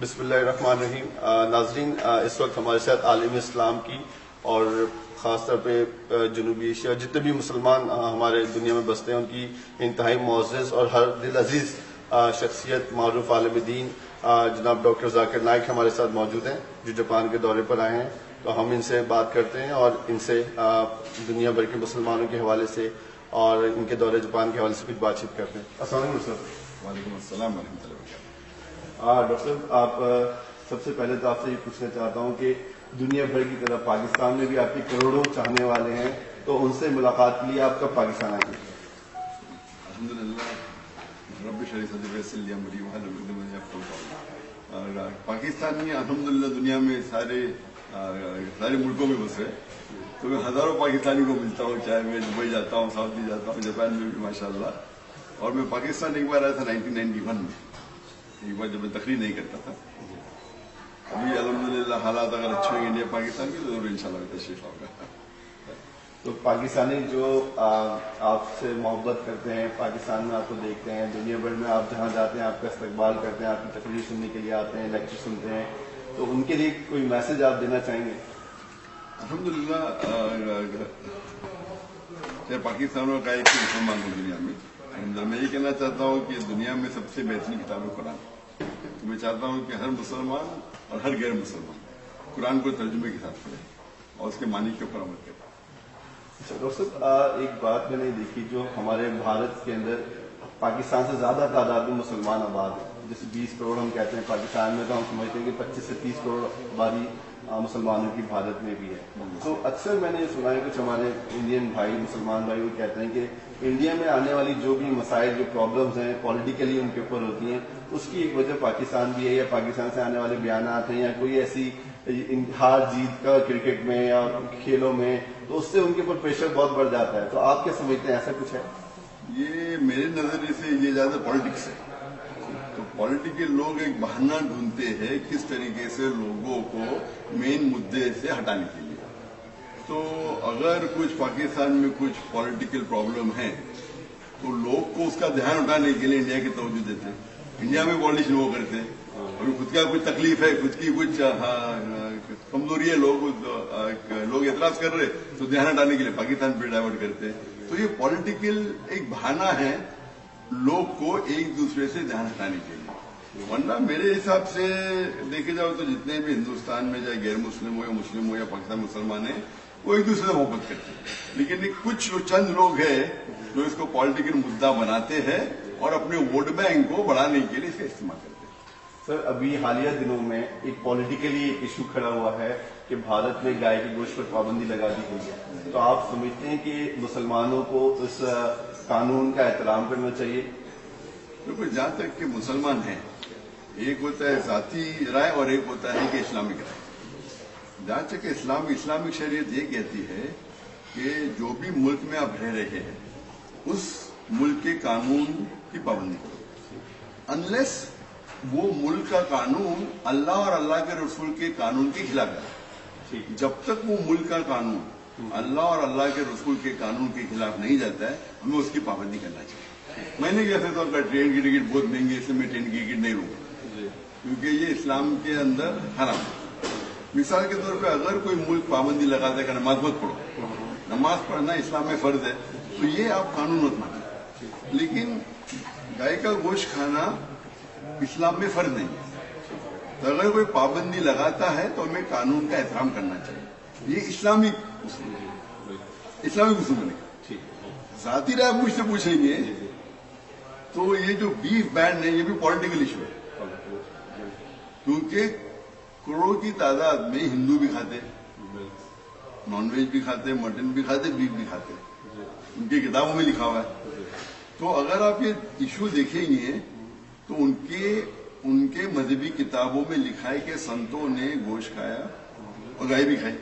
بسم اللہ الرحمن الرحیم. ناظرین، اس وقت ہمارے ساتھ عالم اسلام کی اور خاص طور پہ جنوبی ایشیا جتنے بھی مسلمان ہمارے دنیا میں بستے ہیں ان کی انتہائی معزز اور ہر دل عزیز شخصیت معروف عالم دین جناب ڈاکٹر ذاکر نائک ہمارے ساتھ موجود ہیں، جو جاپان کے دورے پر آئے ہیں. تو ہم ان سے بات کرتے ہیں اور ان سے دنیا بھر کے مسلمانوں کے حوالے سے اور ان کے دورے جاپان کے حوالے سے کچھ بات چیت کرتے ہیں. السلام علیکم سر. وعلیکم السلام ورحمۃ اللہ وبرکاتہ. ڈاکٹر صاحب، آپ سب سے پہلے تو آپ سے یہ پوچھنا چاہتا ہوں کہ دنیا بھر کی طرح پاکستان میں بھی آپ کے کروڑوں چاہنے والے ہیں، تو ان سے ملاقات کے لیے آپ کب پاکستان آئیں گے؟ الحمدللہ رب اشرح صدری ویسر لی امری واحلل عقدۃ من لسانی یفقهوا قولی. پاکستانی الحمدللہ دنیا میں سارے ملکوں میں بسے، تو میں ہزاروں پاکستانی کو ملتا ہوں، چاہے میں دبئی جاتا ہوں، سعودی جاتا ہوں، جاپان میں بھی ماشاءاللہ. اور میں پاکستان ایک بار آیا تھا 1991 میں، ایک بار جب میں تقریر نہیں کرتا تھا. ابھی الحمدللہ حالات اگر اچھے ہوئے انڈیا پاکستان کی تو ضرور انشاءاللہ تشریف ہوگا. تو پاکستانی جو آپ سے محبت کرتے ہیں، پاکستان میں آپ کو دیکھتے ہیں، دنیا بھر میں آپ جہاں جاتے ہیں آپ کا استقبال کرتے ہیں، آپ کی تقریر سننے کے لیے آتے ہیں، لیکچر سنتے ہیں، تو ان کے لیے کوئی میسج آپ دینا چاہیں گے؟ الحمدللہ پاکستانوں کا ایک مسلمان ہوں دنیا میں. میں یہ کہنا چاہتا ہوں کہ دنیا میں سب سے بہترین کتاب ہے قرآن. تو میں چاہتا ہوں کہ ہر مسلمان اور ہر غیر مسلمان قرآن کو ترجمے کے ساتھ پڑھے اور اس کے معنی کے اوپر عمل کرے. ڈاکٹر صاحب، ایک بات میں نے دیکھی، جو ہمارے بھارت کے اندر پاکستان سے زیادہ تعداد میں مسلمان آباد ہیں، جیسے 20 کروڑ ہم کہتے ہیں پاکستان میں، تو ہم سمجھتے ہیں کہ 25 سے 30 کروڑ آبادی مسلمانوں کی بھارت میں بھی ہے. تو اکثر میں نے سنا ہے کچھ ہمارے انڈین بھائی، مسلمان بھائی، وہ کہتے ہیں کہ انڈیا میں آنے والی جو بھی مسائل، جو پرابلمز ہیں پولیٹیکلی ان کے اوپر ہوتی ہیں، اس کی ایک وجہ پاکستان بھی ہے، یا پاکستان سے آنے والے بیانات ہیں، یا کوئی ایسی ہار جیت کا کرکٹ میں یا کھیلوں میں، تو اس سے ان کے اوپر پریشر بہت بڑھ جاتا ہے. تو آپ کیا سمجھتے ہیں، ایسا کچھ ہے؟ یہ میرے نظریے سے یہ زیادہ پالیٹکس ہے. تو پالیٹیکل لوگ ایک بہانہ ڈھونڈتے ہیں کس طریقے سے لوگوں کو مین مدعے سے ہٹانے کے لیے. تو اگر کچھ پاکستان میں کچھ پالیٹیکل پرابلم ہے تو لوگ کو اس کا دھیان اٹھانے کے لیے انڈیا کی توجہ دیتے ہیں. انڈیا میں پالیٹیشن وہ کرتے ہیں، اور خود کا کچھ تکلیف ہے، خود کی کچھ کمزوری ہے، لوگ اعتراض کر رہے تو دھیان ہٹانے کے لیے پاکستان پہ ڈائیورٹ کرتے ہیں. تو یہ پالیٹیکل ایک بہانہ ہے لوگ کو ایک دوسرے سے دھیان ہٹانے کے لیے. ورنہ میرے حساب سے دیکھے جاؤ تو جتنے بھی ہندوستان میں چاہے غیر مسلم ہو یا مسلم ہو یا پاکستان مسلمان ہیں، وہ ایک دوسرے سے محبت کرتے ہیں. لیکن کچھ چند لوگ ہیں جو اس کو پالیٹیکل مدعا بناتے ہیں اور اپنے ووٹ بینک کو بڑھانے کے لیے اس کا استعمال کرتے ہیں. سر، ابھی حالیہ دنوں میں ایک پولیٹیکلی ایک ایشو کھڑا ہوا ہے کہ بھارت میں گائے کے گوشت پر پابندی لگا دی گئی ہے. تو آپ سمجھتے ہیں کہ مسلمانوں کو اس قانون کا احترام کرنا چاہیے؟ بالکل. جہاں تک کہ مسلمان ہیں، ایک ہوتا ہے ذاتی رائے اور ایک ہوتا ہے کہ اسلامک رائے. جہاں تک کہ اسلامک شریعت یہ کہتی ہے کہ جو بھی ملک میں آپ رہ رہے ہیں اس ملک کے قانون کی پابندی کرو، انلیس وہ ملک کا قانون اللہ اور اللہ کے رسول کے قانون کے خلاف ہے. جب تک وہ ملک کا قانون اللہ اور اللہ کے رسول کے قانون کے خلاف نہیں جاتا ہے، ہمیں اس کی پابندی کرنا چاہیے. میں نے کہتے طور پر ٹرین کی ٹکٹ بہت مہنگی ہے، اس لیے میں ٹرین کی ٹکٹ نہیں لوں گا، کیونکہ یہ اسلام کے اندر حرام ہے. مثال کے طور پہ اگر کوئی ملک پابندی لگاتا ہے کہ نماز مت پڑھو، نماز پڑھنا اسلام میں فرض ہے، تو یہ آپ قانون مت مانیں. لیکن گائے کا گوشت کھانا اسلام میں فرض نہیں ہے. تو اگر کوئی پابندی لگاتا ہے تو ہمیں قانون کا احترام کرنا چاہیے. یہ اسلامک اصول بنے گا. ذاتی رائے مجھ سے پوچھیں گے تو یہ جو بیف بینڈ ہے یہ بھی پولیٹیکل ایشو ہے، کیونکہ کروڑوں کی تعداد میں ہندو بھی کھاتے، نان ویج بھی کھاتے، مٹن بھی کھاتے، بیف بھی کھاتے، ان کی کتابوں میں لکھا ہوا ہے. تو اگر آپ یہ ایشو دیکھیں گے تو ان کے مذہبی کتابوں میں لکھا ہے کہ سنتوں نے گوشت کھایا اور گائے بھی کھائی.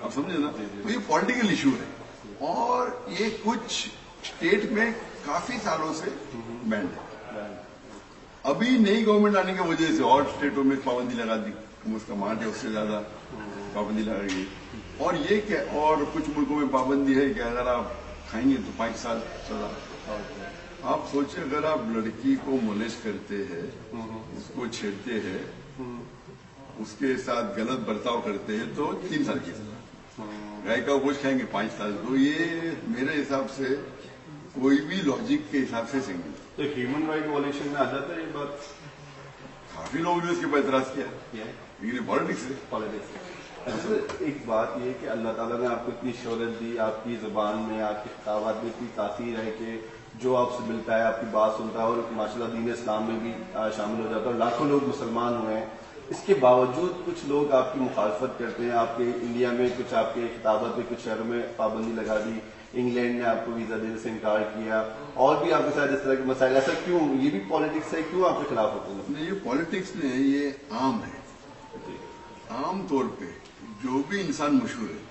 آپ سمجھے نا؟ تو یہ پولیٹیکل ایشو ہے اور یہ کچھ اسٹیٹ میں کافی سالوں سے بینڈ ہے. ابھی نئی گورنمنٹ آنے کی وجہ سے اور اسٹیٹوں میں پابندی لگا دی، اس کا مارٹ ہے اس سے زیادہ پابندی لگائی گئی. اور یہ کہ اور کچھ ملکوں میں پابندی ہے کہ اگر آپ کھائیں گے تو 5 سال سزا. آپ سوچیں اگر آپ لڑکی کو مولیسٹ کرتے ہیں، اس کو چھیڑتے ہیں، اس کے ساتھ غلط برتاؤ کرتے ہیں تو 3 سال کی سزا، گائے کا گوشت کھائیں گے 5 سال. تو یہ میرے حساب سے کوئی بھی لاجک کے حساب سے صحیح نہیں. تو ہیومن رائٹ وائلیشن میں آ جاتا ہے یہ بات؟ کافی لوگوں نے اس کے اوپر اعتراض کیا، لیکن یہ پالیٹکس ہے. اچھا، ایک بات یہ کہ اللہ تعالیٰ نے آپ کو اتنی شہرت دی، آپ کی زبان میں، آپ کے خطابات میں اتنی تاثیر ہے کہ جو آپ سے ملتا ہے آپ کی بات سنتا ہے اور ماشاءاللہ دین اسلام میں بھی شامل ہو جاتا ہے اور لاکھوں لوگ مسلمان ہوئے ہیں. اس کے باوجود کچھ لوگ آپ کی مخالفت کرتے ہیں. آپ کے انڈیا میں کچھ آپ کے خطابات میں کچھ شہروں میں پابندی لگا دی، انگلینڈ نے آپ کو ویزا دینے سے انکار کیا، اور بھی آپ کے ساتھ اس طرح کے مسائل. ایسا کیوں؟ یہ بھی پالیٹکس ہے، کیوں آپ کے خلاف ہوتے ہیں؟ نہیں، یہ پالیٹکس نہیں، یہ عام ہے. عام طور پہ جو بھی انسان مشہور ہے،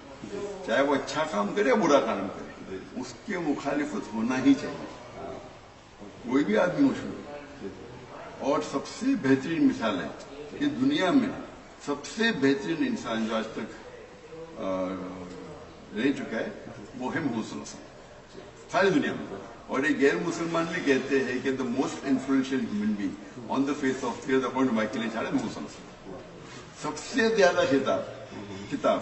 چاہے وہ اچھا کام کرے یا برا کام کرے، اس کے مخالفت ہونا ہی چاہیے. کوئی بھی آدمی مشہور ہے. اور سب سے بہترین مثال ہے کہ دنیا میں سب سے بہترین انسان جو آج تک رہ چکا ہے وہ ہے محمد صلی اللہ علیہ وسلم ساری دنیا میں. اور ایک غیر مسلمان بھی کہتے ہیں کہ the most influential human being on the face of the according to Michael H Muhammad صلی اللہ علیہ وسلم. سب سے زیادہ کتاب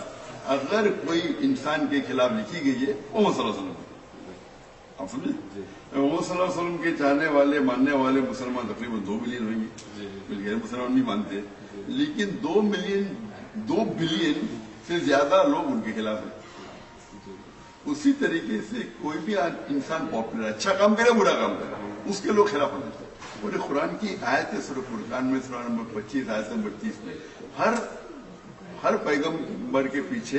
اگر کوئی انسان کے خلاف لکھی گئی ہے وہ محمد صلی اللہ علیہ وسلم. آپ سمجھے؟ محمد صلی اللہ علیہ وسلم کے چاہنے والے ماننے والے مسلمان تقریباً 2 ملین ہوئیں گے. کچھ غیر مسلمان نہیں مانتے، لیکن 2 بلین سے زیادہ لوگ ان کے خلاف ہیں. اسی طریقے سے کوئی بھی انسان پاپولر، اچھا کام کرے برا کام کرے، اس کے لوگ خلاف ہوتے ہیں. اور قرآن کی آیت ہے سورہ فرقان میں سورہ نمبر 25 آیت نمبر 30 میں ہر پیغمبر کے پیچھے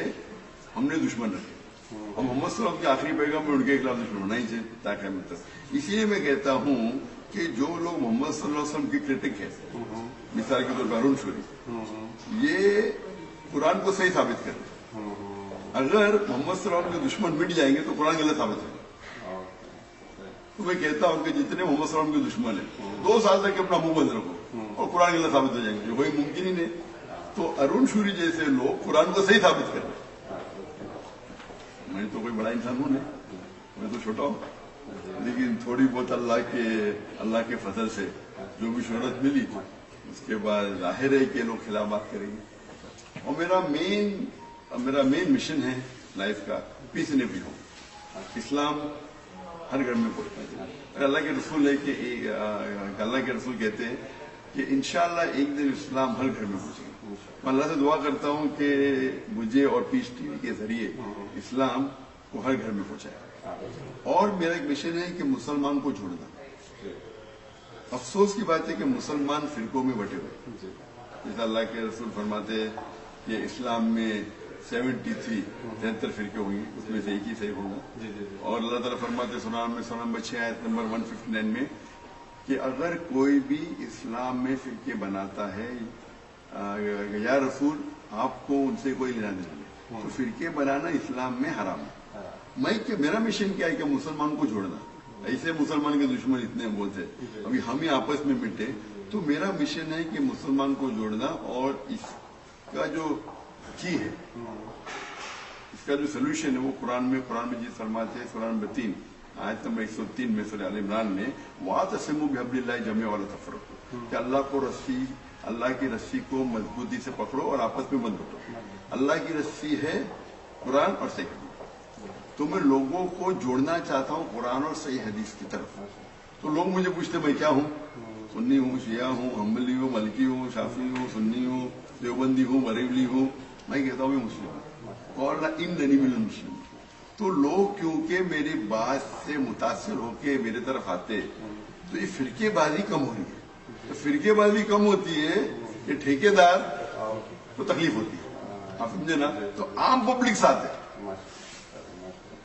ہم نے دشمن رکھے، اور محمد صلی اللہ علیہ وسلم کے آخری پیغمبر ان کے خلاف دشمن ہونا ہی چاہیے تاکہ ہم تک. اسی لیے میں کہتا ہوں کہ جو لوگ محمد صلی اللہ علیہ وسلم کی کرٹک ہے، مثال کے طور پر ارون شوری، یہ قرآن کو صحیح ثابت کرتے. اگر محمد صلی اللہ علیہ وسلم کے دشمن مٹ جائیں گے تو قرآن غلط ثابت ہوگا. تو میں کہتا ہوں کہ جتنے محمد صلی اللہ علیہ وسلم کے دشمن ہیں 2 سال تک اپنا منہ بند رکھو اور قرآن غلط ثابت ہو جائیں گے، جو کوئی ممکن ہی نہیں. تو ارون شوری جیسے لوگ قرآن کو صحیح ثابت کر رہے ہیں. میں تو کوئی بڑا انسان ہوں نہیں، میں تو چھوٹا ہوں، لیکن تھوڑی بہت اللہ کے فضل سے جو بھی شہرت ملی اس کے بعد ظاہر ہے کہ لوگ خلاف بات کریں گے. اور میرا مین مشن ہے لائف کا پیس ان ایوری ہوم. اسلام ہر گھر میں پہنچنا چاہیے. اللہ کے رسول ہے کہ اللہ کے رسول کہتے ہیں کہ انشاءاللہ ایک دن اسلام ہر گھر میں پہنچے گا. میں اللہ سے دعا کرتا ہوں کہ مجھے اور پیس ٹی وی کے ذریعے اسلام کو ہر گھر میں پہنچائے. اور میرا ایک مشن ہے کہ مسلمان کو جوڑنا. افسوس کی بات ہے کہ مسلمان فرقوں میں بٹے ہوئے. جیسا اللہ کے رسول فرماتے ہیں کہ اسلام میں 73 فرقے ہوں گے، اس میں سے ایک ہی صحیح ہوگا. اور اللہ تعالیٰ فرماتے سورہ نمبر 6 آیت نمبر 159 میں کہ اگر کوئی بھی اسلام میں فرقے بناتا ہے، یا رسول آپ کو ان سے کوئی لینا دینا نہیں، تو فرقے بنانا اسلام میں حرام ہے. میرا مشن کیا ہے کہ مسلمان کو جوڑنا. ایسے مسلمان کے دشمن اتنے بہت ہیں، ابھی ہم ہی آپس میں مٹے. تو میرا مشن ہے کہ مسلمان کو جوڑنا، اور اس کا جو کی ہے، اس کا جو سولوشن ہے وہ قرآن میں جس فرماتے ہیں سورہ نمبر 3 آیت نمبر 103 میں سورہ آل عمران میں وَاعْتَصِمُوا بِحَبْلِ اللَّهِ جَمِيعًا وَلَا تَفَرَّقُوا، کہ اللہ کی رسی کو مضبوطی سے پکڑو اور آپس میں بند کرو. اللہ کی رسی ہے قرآن اور صحیح حدیث. تو میں لوگوں کو جوڑنا چاہتا ہوں قرآن اور صحیح حدیث کی طرف. تو لوگ مجھے پوچھتے میں کیا ہوں؟ سنی ہوں، شیعہ ہوں، حنبلی ہوں، مالکی ہوں، شافعی ہوں، سنی ہوں، دیوبندی ہوں، بریلوی ہوں. میں کہتا ہوں میں مسلم ہوں، اور اننی من المسلمین. تو لوگ کیونکہ میری بات سے متاثر ہو کے میرے طرف آتے، تو یہ فرقے بازی کم ہو رہی ہے. تو فرقے بازی کم ہوتی ہے، یہ ٹھیکیدار کو تکلیف ہوتی ہے. آپ سمجھے نا؟ تو عام پبلک ساتھ ہے.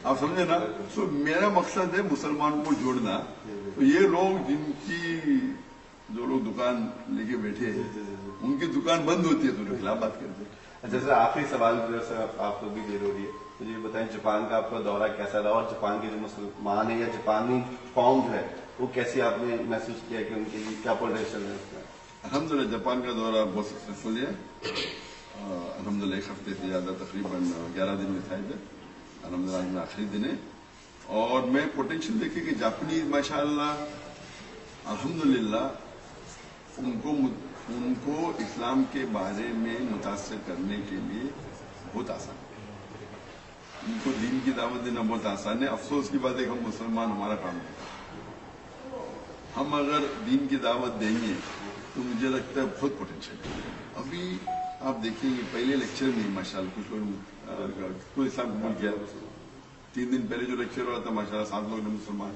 آپ سمجھے نا؟ تو میرا مقصد ہے مسلمان کو جوڑنا. تو یہ لوگ جو لوگ دکان لے کے بیٹھے ہیں، ان کی دکان بند ہوتی ہے تو ان کے خلاف بات کرتے ہیں. جیسے آخری سوال آپ کو بھی دیر ہو رہی ہے، مجھے بتائیں جاپان کا آپ کا دورہ کیسا رہا، اور جاپان کے جو مسلمان ہیں یا جاپانی قوم جو ہے وہ کیسی آپ نے محسوس کیا کہ ان کے لیے کیا پوٹینشیل ہے اس کا؟ الحمدللہ جاپان کا دورہ بہت سکسیسفل ہے. الحمدللہ 1 ہفتے سے زیادہ تقریباً 11 دن میں تھا ادھر. الحمدللہ آج میں آخری دن ہے. اور میں پوٹینشیل دیکھے کہ جاپنیز ماشاءاللہ الحمدللہ ان کو اسلام کے بارے میں متاثر کرنے کے لیے بہت آسان ہے، ان کو دین کی دعوت دینا بہت آسان ہے۔ افسوس کی بات ہے کہ ہم مسلمان ہمارا کام ہے، ہم اگر دین کی دعوت دیں گے تو مجھے لگتا ہے بہت پوٹینشیل ہے۔ ابھی آپ دیکھیں گے پہلے لیکچر میں ماشاءاللہ کچھ لوگ کو اسلام قبول کیا، 3 دن پہلے جو لیکچر ہوا تھا ماشاءاللہ 7 لوگ نے مسلمان،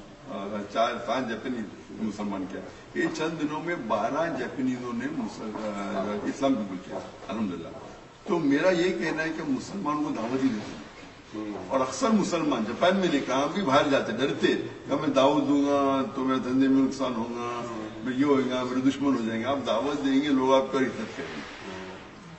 5 جاپنیز مسلمان کیا، یہ چند دنوں میں 12 جاپنیزوں نے اسلام قبول کیا الحمدللہ۔ تو میرا یہ کہنا ہے کہ مسلمان کو دعوت ہی دیتے ہیں، اور اکثر مسلمان جاپان میں نے کہا بھی باہر جاتے ڈرتے کہ میں دعوت دوں گا تو میرے دھندے میں نقصان ہوگا، میں یہ ہوگا، میرے دشمن ہو جائیں گے۔ آپ دعوت دیں گے لوگ آپ کا عزت کریں گے۔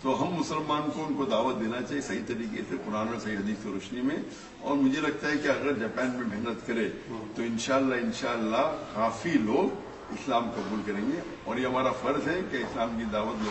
تو ہم مسلمان کو ان کو دعوت دینا چاہیے صحیح طریقے سے، قرآن اور صحیح حدیث کی روشنی میں، اور مجھے لگتا ہے کہ اگر جاپان میں محنت کرے تو انشاءاللہ کافی لوگ اسلام قبول کریں گے، اور یہ ہمارا فرض ہے کہ اسلام کی دعوت